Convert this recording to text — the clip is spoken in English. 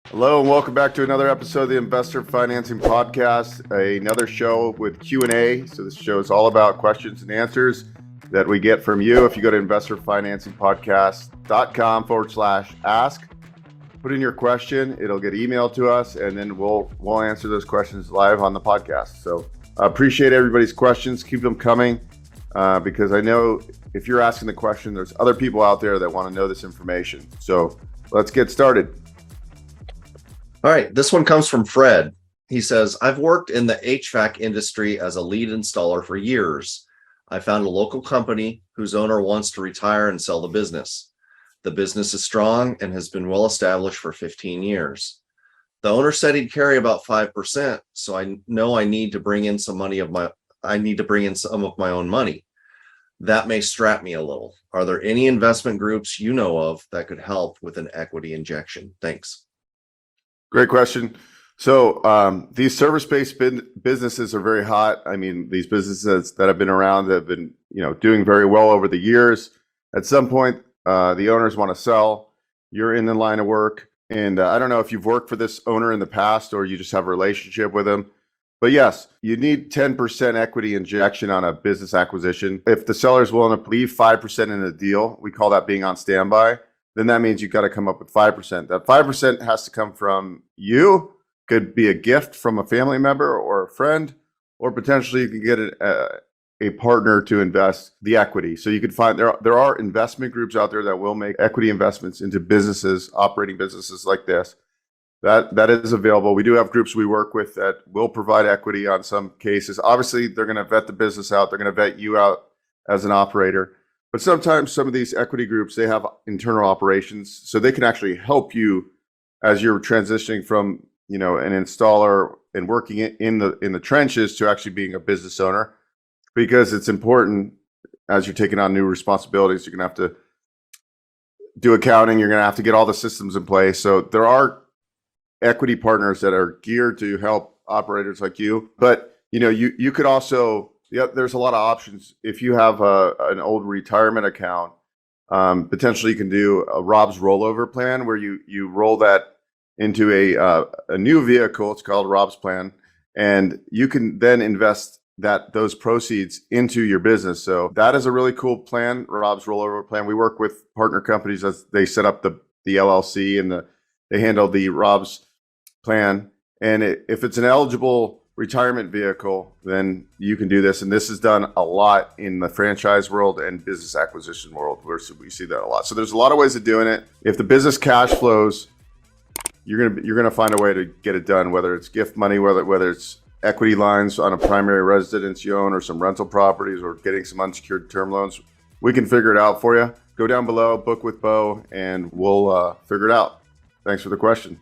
Hello and welcome back to another episode of the Investor Financing Podcast, another show with Q&A. So this show is all about questions and answers that we get from you. If you go to investorfinancingpodcast.com/ask, put in your question, it'll get emailed to us, and then we'll answer those questions live on the podcast. So I appreciate everybody's questions. Keep them coming because I know if you're asking the question, there's other people out there that want to know this information. So let's get started. All right, this one comes from Fred. He says, I've worked in the HVAC industry as a lead installer for years. I found a local company whose owner wants to retire and sell the business. The business is strong and has been well established for 15 years. The owner said he'd carry about 5%, so I know I need to bring in some of my own money. That may strap me a little. Are there any investment groups you know of that could help with an equity injection? Thanks. Great question. So these service-based businesses are very hot. I mean, these businesses that have been around that have been, doing very well over the years. At some point, the owners want to sell. You're in the line of work, and I don't know if you've worked for this owner in the past or you just have a relationship with him. But yes, you need 10% equity injection on a business acquisition. If the seller is willing to leave 5% in the deal, we call that being on standby. Then that means you've got to come up with 5%. That 5% has to come from you. Could be a gift from a family member or a friend, or potentially you can get a partner to invest the equity. So you could find there are investment groups out there that will make equity investments into businesses, operating businesses like this. That is available. We do have groups we work with that will provide equity on some cases. Obviously, they're going to vet the business out. They're going to vet you out as an operator. But sometimes some of these equity groups, they have internal operations, so they can actually help you as you're transitioning from, an installer and working in the trenches to actually being a business owner, because it's important as you're taking on new responsibilities. You're going to have to do accounting. You're going to have to get all the systems in place. So there are equity partners that are geared to help operators like you. But, you could also... Yeah, there's a lot of options. If you have an old retirement account, potentially you can do a Rob's Rollover plan where you roll that into a new vehicle. It's called Rob's plan, and you can then invest those proceeds into your business. So that is a really cool plan, Rob's Rollover plan. We work with partner companies as they set up the LLC and they handle the Rob's plan. And if it's an eligible retirement vehicle, then you can do this. And this is done a lot in the franchise world and business acquisition world, where we see that a lot. So there's a lot of ways of doing it. If the business cash flows, you're gonna find a way to get it done, whether it's gift money, whether it's equity lines on a primary residence you own, or some rental properties, or getting some unsecured term loans. We can figure it out for you. Go down below, book with Beau, and we'll figure it out. Thanks for the question.